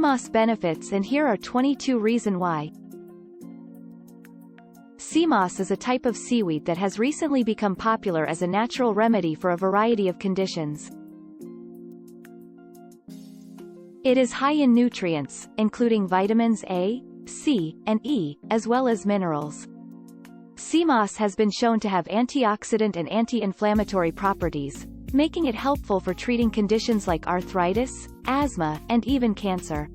moss benefits, and here are 22 reasons why. Sea moss is a type of seaweed that has recently become popular as a natural remedy for a variety of conditions. It is high in nutrients, including vitamins A, C, and E, as well as minerals. Sea moss has been shown to have antioxidant and anti-inflammatory properties, making it helpful for treating conditions like arthritis, asthma, and even cancer.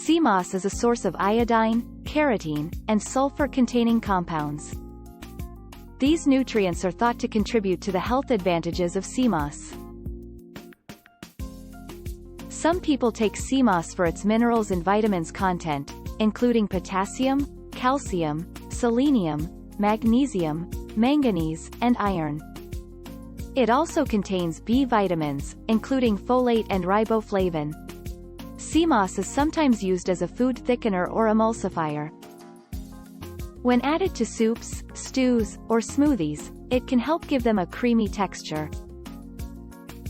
Sea moss is a source of iodine, carotene, and sulfur-containing compounds. These nutrients are thought to contribute to the health advantages of sea moss. Some people take sea moss for its minerals and vitamins content, including potassium, calcium, selenium, magnesium, manganese, and iron. It also contains B vitamins, including folate and riboflavin. Sea moss is sometimes used as a food thickener or emulsifier. When added to soups, stews, or smoothies, it can help give them a creamy texture.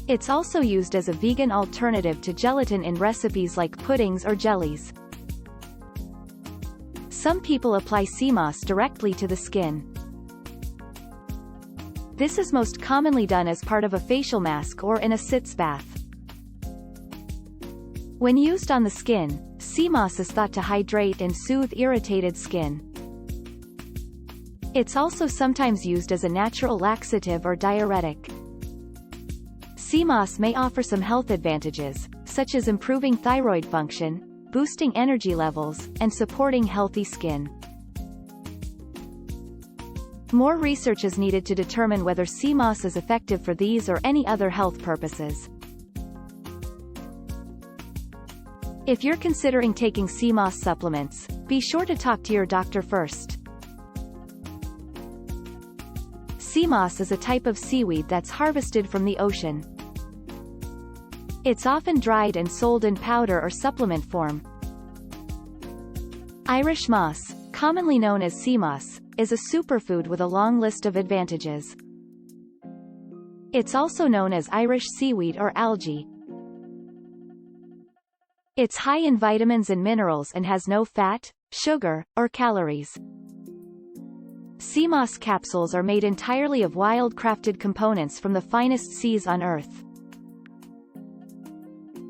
It's also used as a vegan alternative to gelatin in recipes like puddings or jellies. Some people apply sea moss directly to the skin. This is most commonly done as part of a facial mask or in a sitz bath. When used on the skin, sea moss is thought to hydrate and soothe irritated skin. It's also sometimes used as a natural laxative or diuretic. Sea moss may offer some health advantages, such as improving thyroid function, boosting energy levels, and supporting healthy skin. More research is needed to determine whether sea moss is effective for these or any other health purposes. If you're considering taking sea moss supplements, be sure to talk to your doctor first. Sea moss is a type of seaweed that's harvested from the ocean. It's often dried and sold in powder or supplement form. Irish moss, commonly known as sea moss, is a superfood with a long list of advantages. It's also known as Irish seaweed or algae. It's high in vitamins and minerals and has no fat, sugar, or calories. Sea moss capsules are made entirely of wild-crafted components from the finest seas on Earth.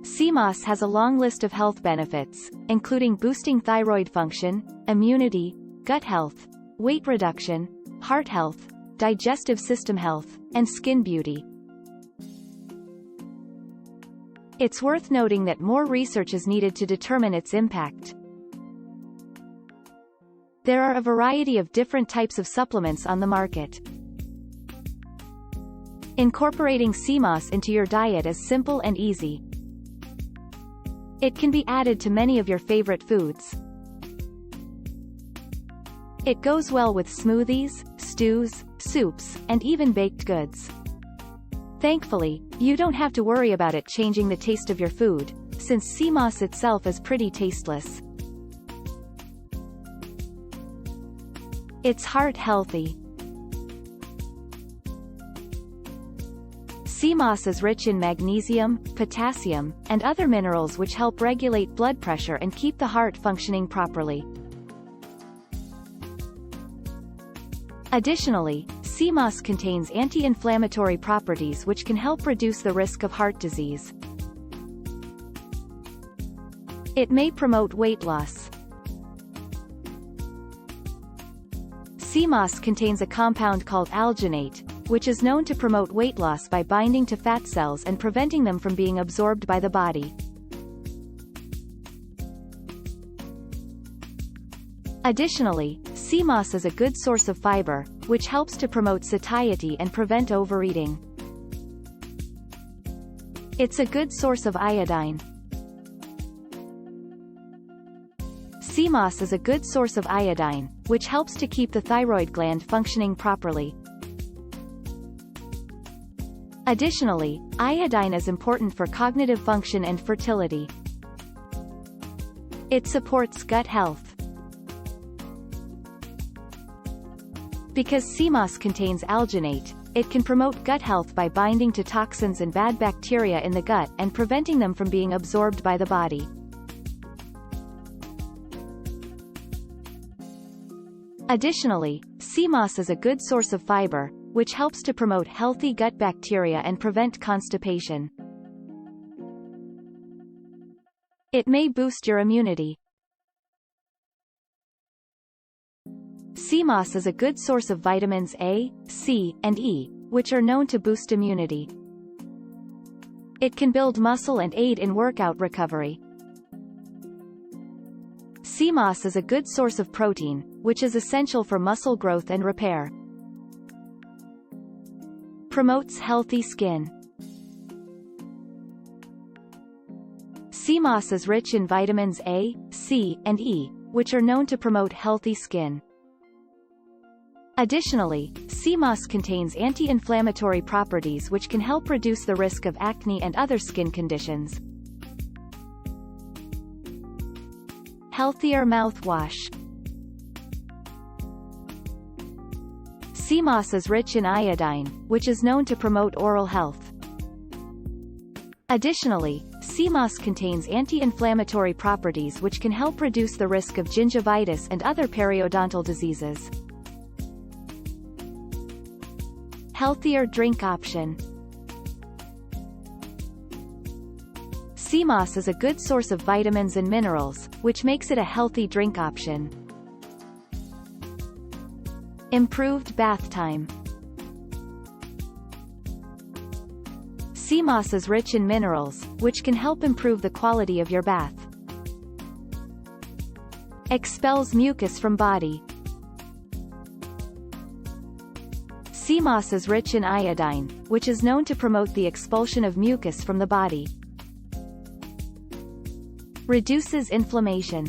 Sea moss has a long list of health benefits, including boosting thyroid function, immunity, gut health, weight reduction, heart health, digestive system health, and skin beauty. It's worth noting that more research is needed to determine its impact. There are a variety of different types of supplements on the market. Incorporating sea moss into your diet is simple and easy. It can be added to many of your favorite foods. It goes well with smoothies, stews, soups, and even baked goods. Thankfully, you don't have to worry about it changing the taste of your food, since sea moss itself is pretty tasteless. It's heart healthy. Sea moss is rich in magnesium, potassium, and other minerals which help regulate blood pressure and keep the heart functioning properly. Additionally, sea moss contains anti-inflammatory properties which can help reduce the risk of heart disease. It may promote weight loss. Sea moss contains a compound called alginate, which is known to promote weight loss by binding to fat cells and preventing them from being absorbed by the body. Additionally, sea moss is a good source of fiber, which helps to promote satiety and prevent overeating. It's a good source of iodine. Sea moss is a good source of iodine, which helps to keep the thyroid gland functioning properly. Additionally, iodine is important for cognitive function and fertility. It supports gut health. Because sea moss contains alginate, it can promote gut health by binding to toxins and bad bacteria in the gut and preventing them from being absorbed by the body. Additionally, sea moss is a good source of fiber, which helps to promote healthy gut bacteria and prevent constipation. It may boost your immunity. Sea moss is a good source of vitamins A, C, and E, which are known to boost immunity. It can build muscle and aid in workout recovery. Sea moss is a good source of protein, which is essential for muscle growth and repair. Promotes healthy skin. Sea moss is rich in vitamins A, C, and E, which are known to promote healthy skin. Additionally, sea moss contains anti-inflammatory properties which can help reduce the risk of acne and other skin conditions. Healthier mouthwash. Sea moss is rich in iodine, which is known to promote oral health. Additionally, sea moss contains anti-inflammatory properties which can help reduce the risk of gingivitis and other periodontal diseases. Healthier drink option. Sea moss is a good source of vitamins and minerals, which makes it a healthy drink option. Improved bath time. Sea moss is rich in minerals, which can help improve the quality of your bath. Expels mucus from body. Sea moss is rich in iodine, which is known to promote the expulsion of mucus from the body. Reduces inflammation.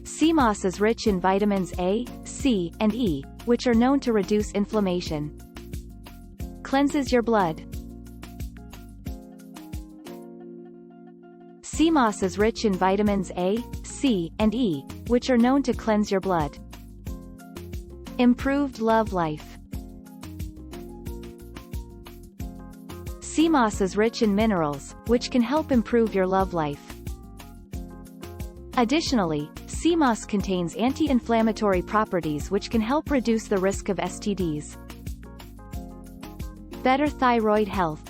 Sea moss is rich in vitamins A, C, and E, which are known to reduce inflammation. Cleanses your blood. Sea moss is rich in vitamins A, C, and E, which are known to cleanse your blood. Improved love life. Sea moss is rich in minerals, which can help improve your love life. Additionally, sea moss contains anti-inflammatory properties which can help reduce the risk of STDs. Better thyroid health.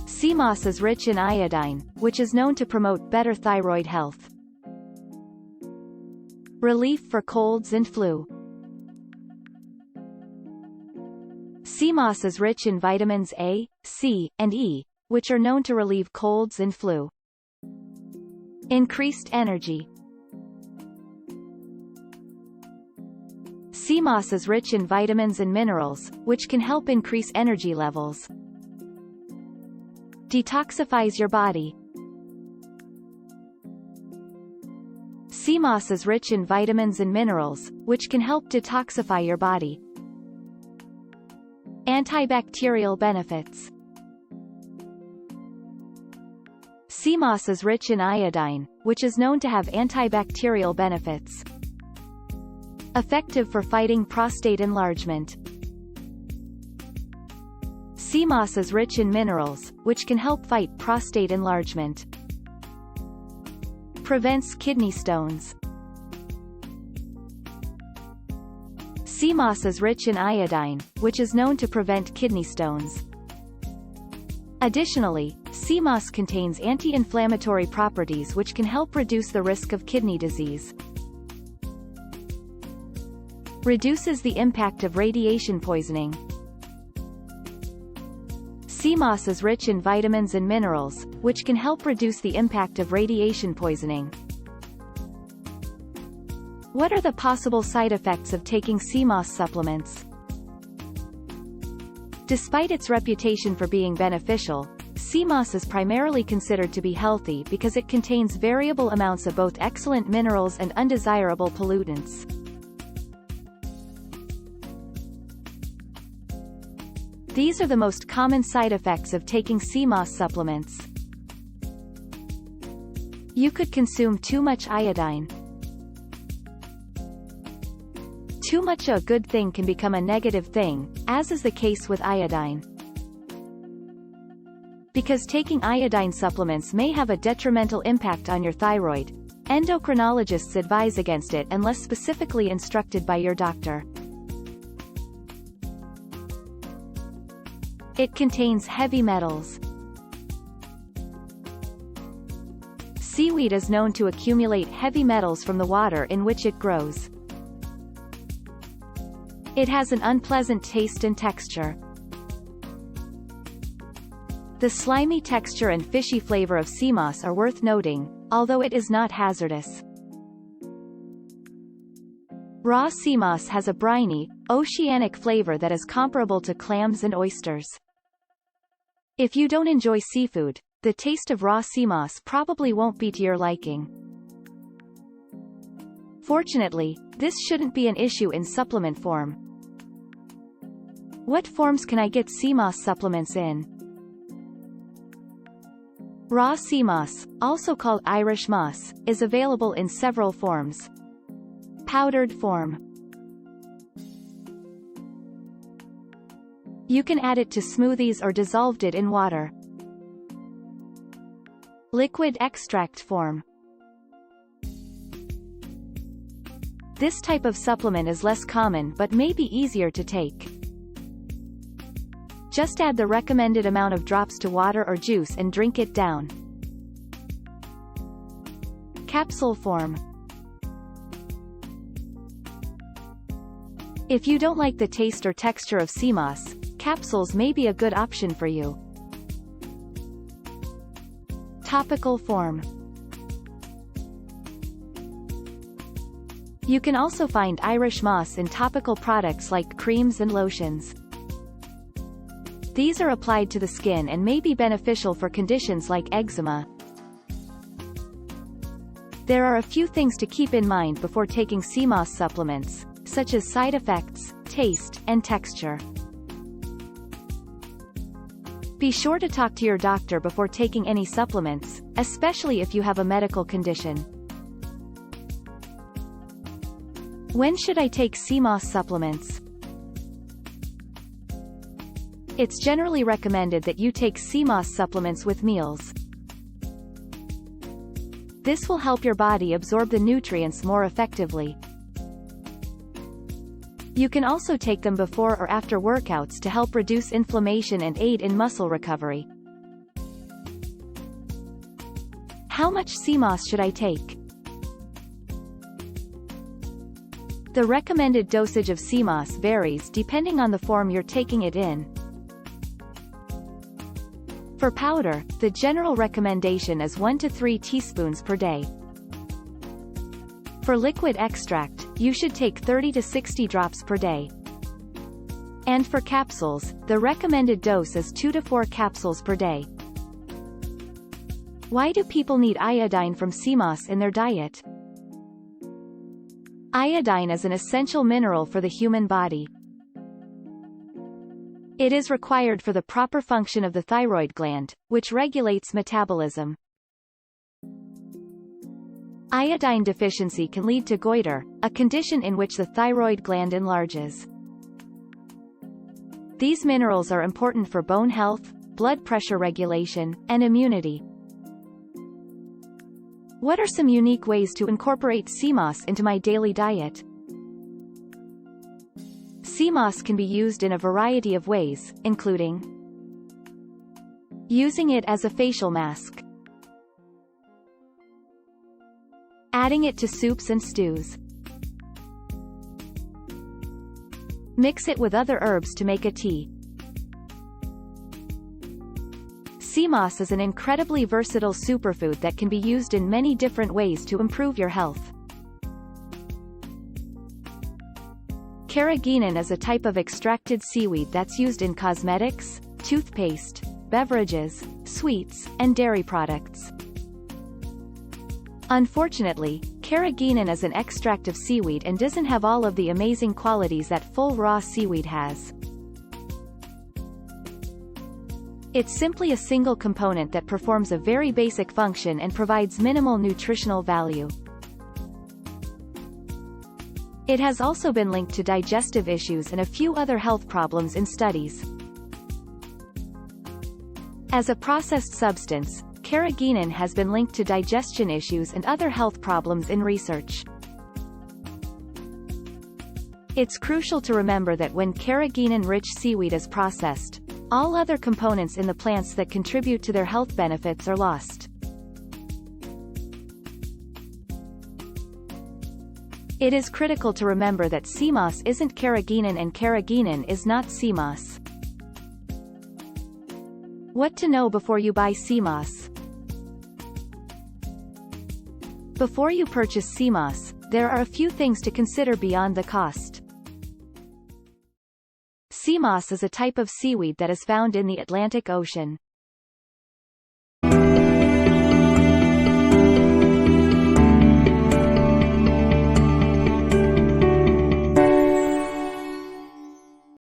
Sea moss is rich in iodine, which is known to promote better thyroid health. Relief for colds and flu. Sea moss is rich in vitamins A, C, and E, which are known to relieve colds and flu. Increased energy. Sea moss is rich in vitamins and minerals, which can help increase energy levels. Detoxifies your body. Sea moss is rich in vitamins and minerals, which can help detoxify your body. Antibacterial benefits. Sea moss is rich in iodine, which is known to have antibacterial benefits. Effective for fighting prostate enlargement. Sea moss is rich in minerals, which can help fight prostate enlargement. Prevents kidney stones. Sea moss is rich in iodine, which is known to prevent kidney stones. Additionally, sea moss contains anti-inflammatory properties which can help reduce the risk of kidney disease. Reduces the impact of radiation poisoning. Sea moss is rich in vitamins and minerals, which can help reduce the impact of radiation poisoning. What are the possible side effects of taking sea moss supplements? Despite its reputation for being beneficial, sea moss is primarily considered to be healthy because it contains variable amounts of both excellent minerals and undesirable pollutants. These are the most common side effects of taking sea moss supplements. You could consume too much iodine. Too much of a good thing can become a negative thing, as is the case with iodine. Because taking iodine supplements may have a detrimental impact on your thyroid, endocrinologists advise against it unless specifically instructed by your doctor. It contains heavy metals. Seaweed is known to accumulate heavy metals from the water in which it grows. It has an unpleasant taste and texture. The slimy texture and fishy flavor of sea moss are worth noting, although it is not hazardous. Raw sea moss has a briny, oceanic flavor that is comparable to clams and oysters. If you don't enjoy seafood, the taste of raw sea moss probably won't be to your liking. Fortunately, this shouldn't be an issue in supplement form. What forms can I get sea moss supplements in? Raw sea moss, also called Irish moss, is available in several forms. Powdered form. You can add it to smoothies or dissolved it in water. Liquid extract form. This type of supplement is less common but may be easier to take. Just add the recommended amount of drops to water or juice and drink it down. Capsule form. If you don't like the taste or texture of sea moss, capsules may be a good option for you. Topical form. You can also find Irish moss in topical products like creams and lotions. These are applied to the skin and may be beneficial for conditions like eczema. There are a few things to keep in mind before taking sea moss supplements, such as side effects, taste, and texture. Be sure to talk to your doctor before taking any supplements, especially if you have a medical condition. When should I take sea moss supplements? It's generally recommended that you take sea moss supplements with meals. This will help your body absorb the nutrients more effectively. You can also take them before or after workouts to help reduce inflammation and aid in muscle recovery. How much sea moss should I take? The recommended dosage of sea moss varies depending on the form you're taking it in. For powder, the general recommendation is 1 to 3 teaspoons per day. For liquid extract, you should take 30 to 60 drops per day. And for capsules, the recommended dose is 2 to 4 capsules per day. Why do people need iodine from sea moss in their diet? Iodine is an essential mineral for the human body. It is required for the proper function of the thyroid gland, which regulates metabolism. Iodine deficiency can lead to goiter, a condition in which the thyroid gland enlarges. These minerals are important for bone health, blood pressure regulation, and immunity. What are some unique ways to incorporate sea moss into my daily diet? Sea moss can be used in a variety of ways, including using it as a facial mask, adding it to soups and stews, mix it with other herbs to make a tea. Sea moss is an incredibly versatile superfood that can be used in many different ways to improve your health. Carrageenan is a type of extracted seaweed that's used in cosmetics, toothpaste, beverages, sweets, and dairy products. Unfortunately, carrageenan is an extract of seaweed and doesn't have all of the amazing qualities that full raw seaweed has. It's simply a single component that performs a very basic function and provides minimal nutritional value. It has also been linked to digestive issues and a few other health problems in studies. As a processed substance, carrageenan has been linked to digestion issues and other health problems in research. It's crucial to remember that when carrageenan-rich seaweed is processed, all other components in the plants that contribute to their health benefits are lost. It is critical to remember that sea moss isn't carrageenan and carrageenan is not sea moss. What to know before you buy sea moss? Before you purchase sea moss, there are a few things to consider beyond the cost. Sea moss is a type of seaweed that is found in the Atlantic Ocean.